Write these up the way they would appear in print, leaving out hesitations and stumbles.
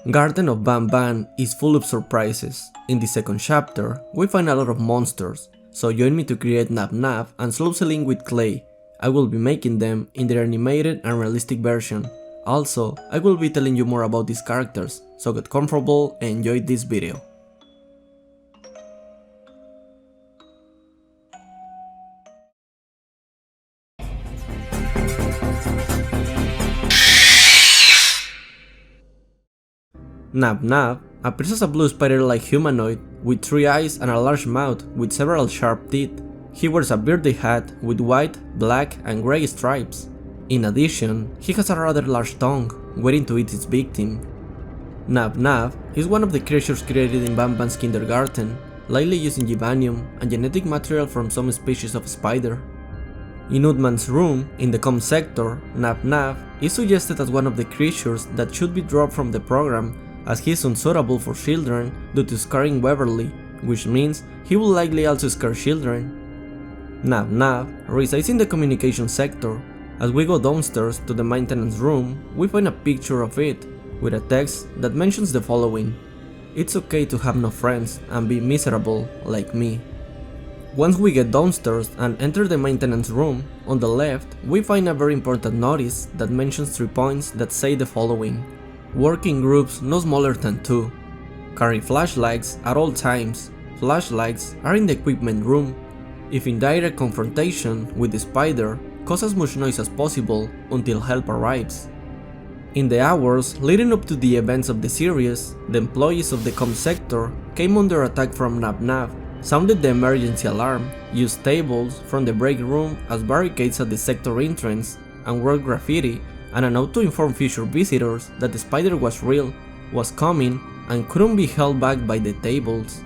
Garten of BANBAN is full of surprises. In the second chapter, we find a lot of monsters, so join me to create NABNAB and SLOW SELINE with clay. I will be making them in their animated and realistic version. Also, I will be telling you more about these characters, so get comfortable and enjoy this video. NABNAB appears as a blue spider-like humanoid with 3 eyes and a large mouth with several sharp teeth. He wears a bearded hat with white, black and grey stripes. In addition, he has a rather large tongue, waiting to eat its victim. NABNAB is one of the creatures created in BANBAN's kindergarten, likely using givanium and genetic material from some species of spider. In Woodman's room, in the comm sector, NABNAB is suggested as one of the creatures that should be dropped from the program, as he is unsuitable for children due to scarring Waverly, which means he will likely also scare children. NABNAB resides in the communication sector. As we go downstairs to the maintenance room, we find a picture of it, with a text that mentions the following: "It's okay to have no friends and be miserable like me." Once we get downstairs and enter the maintenance room, on the left we find a very important notice that mentions 3 points that say the following: work in groups no smaller than 2, carry flashlights at all times, flashlights are in the equipment room, if in direct confrontation with the spider, cause as much noise as possible until help arrives. In the hours leading up to the events of the series, the employees of the comm sector came under attack from NABNAB, sounded the emergency alarm, used tables from the break room as barricades at the sector entrance, and wrote graffiti and a note to inform future visitors that the spider was real, was coming, and couldn't be held back by the tables.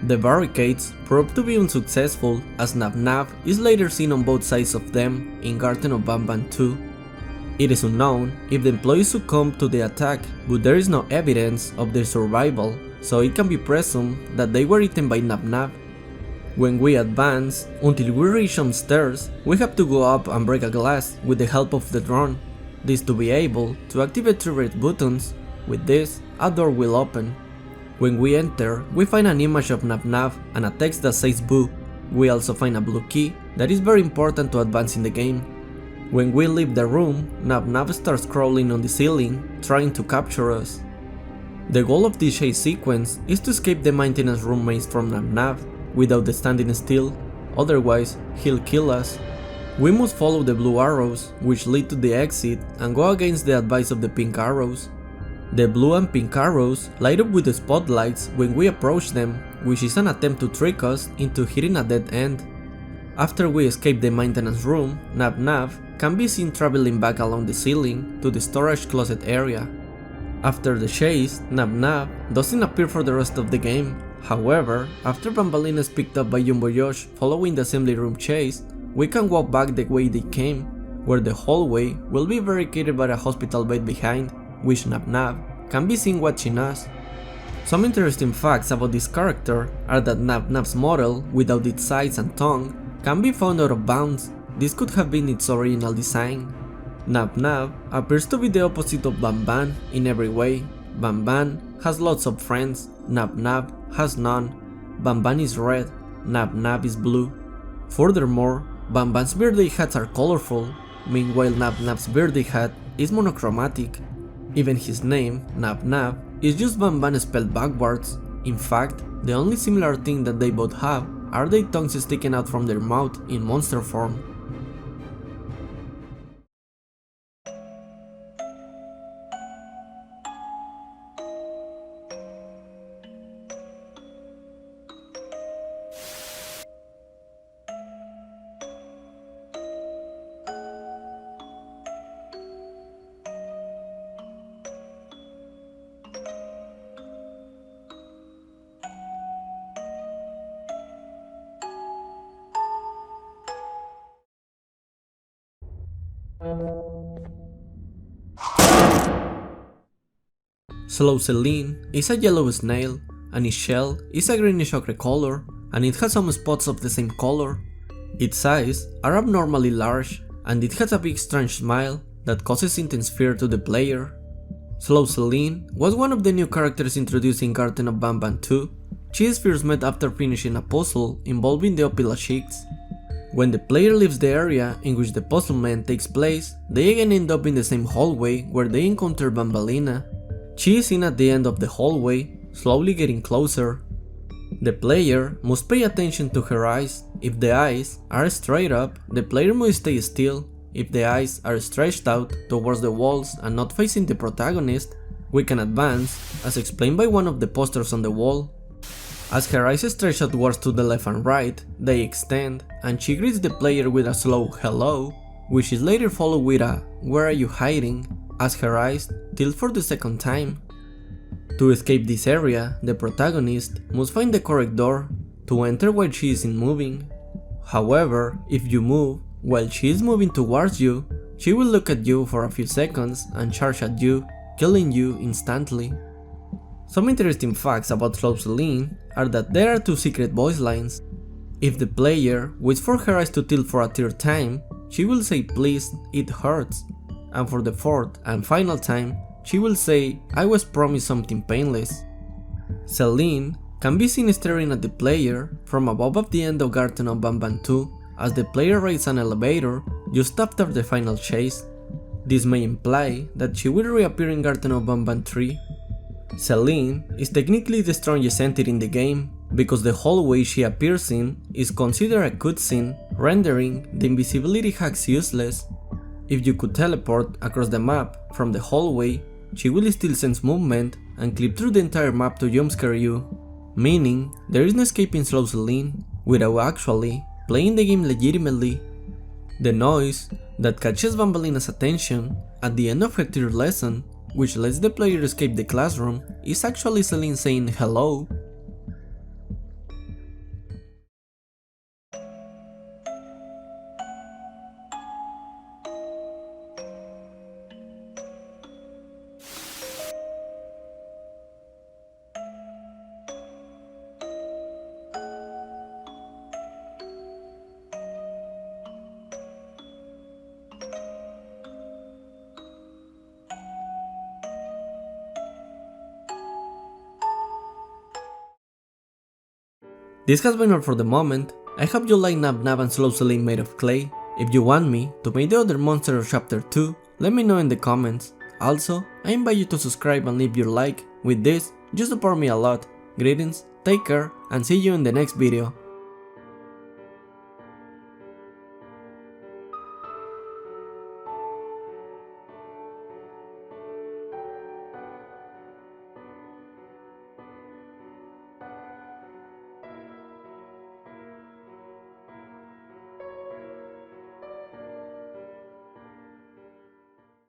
The barricades proved to be unsuccessful, as NABNAB is later seen on both sides of them in Garten of BANBAN 2. It is unknown if the employees succumbed to the attack, but there is no evidence of their survival, so it can be presumed that they were eaten by NABNAB. When we advance, until we reach some stairs, we have to go up and break a glass with the help of the drone. This to be able to activate 3 red buttons. With this, a door will open. When we enter, we find an image of NABNAB and a text that says boo. We also find a blue key that is very important to advance in the game. When we leave the room, NABNAB starts crawling on the ceiling, trying to capture us. The goal of this chase sequence is to escape the maintenance room maze from NABNAB without standing still, otherwise he'll kill us. We must follow the blue arrows, which lead to the exit, and go against the advice of the pink arrows. The blue and pink arrows light up with the spotlights when we approach them, which is an attempt to trick us into hitting a dead end. After we escape the maintenance room, NABNAB can be seen traveling back along the ceiling to the storage closet area. After the chase, NABNAB doesn't appear for the rest of the game. However, after Bambalina is picked up by Jumbo Josh following the assembly room chase, we can walk back the way they came, where the hallway will be barricaded by a hospital bed behind, which NABNAB can be seen watching us. Some interesting facts about this character are that NABNAB's model, without its eyes and tongue, can be found out of bounds. This could have been its original design. NABNAB appears to be the opposite of BANBAN in every way. BANBAN has lots of friends, NABNAB has none. BANBAN is red, NABNAB is blue. Furthermore, BANBAN's bearded hats are colorful, meanwhile NABNAB's bearded hat is monochromatic. Even his name, NABNAB, is just BANBAN spelled backwards. In fact, the only similar thing that they both have are their tongues sticking out from their mouth in monster form. SLOW SELINE is a yellow snail, and its shell is a greenish ochre color, and it has some spots of the same color. Its eyes are abnormally large, and it has a big strange smile that causes intense fear to the player. Slow Seline was one of the new characters introduced in Garten of BANBAN 2. She is first met after finishing a puzzle involving the Opila Sheiks. When the player leaves the area in which the puzzlement takes place, they again end up in the same hallway where they encounter Banbalina. She is seen at the end of the hallway, slowly getting closer. The player must pay attention to her eyes. If the eyes are straight up, the player must stay still. If the eyes are stretched out towards the walls and not facing the protagonist, we can advance, as explained by one of the posters on the wall. As her eyes stretch outwards to the left and right, they extend, and she greets the player with a slow hello, which is later followed with a "where are you hiding?" as her eyes tilt for the second time. To escape this area, the protagonist must find the correct door to enter while she isn't moving. However, if you move while she is moving towards you, she will look at you for a few seconds and charge at you, killing you instantly. Some interesting facts about Slow Seline are that there are 2 secret voice lines. If the player waits for her eyes to tilt for a 3rd time, she will say "please, it hurts", and for the 4th and final time, she will say "I was promised something painless". Seline can be seen staring at the player from above at the end of Garten of BANBAN 2 as the player rides an elevator just after the final chase. This may imply that she will reappear in Garten of BANBAN 3. Seline is technically the strongest entity in the game because the hallway she appears in is considered a cutscene, rendering the invisibility hacks useless. If you could teleport across the map from the hallway, she will still sense movement and clip through the entire map to jumpscare you, meaning there is no escaping Slow Seline without actually playing the game legitimately. The noise that catches Banbalina's attention at the end of her 3rd lesson, which lets the player escape the classroom, is actually Seline saying hello. This has been all for the moment. I hope you like NABNAB and SLOW SELINE made of clay. If you want me to make the other monster of chapter 2, let me know in the comments. Also, I invite you to subscribe and leave your like. With this, you support me a lot. Greetings, take care, and see you in the next video.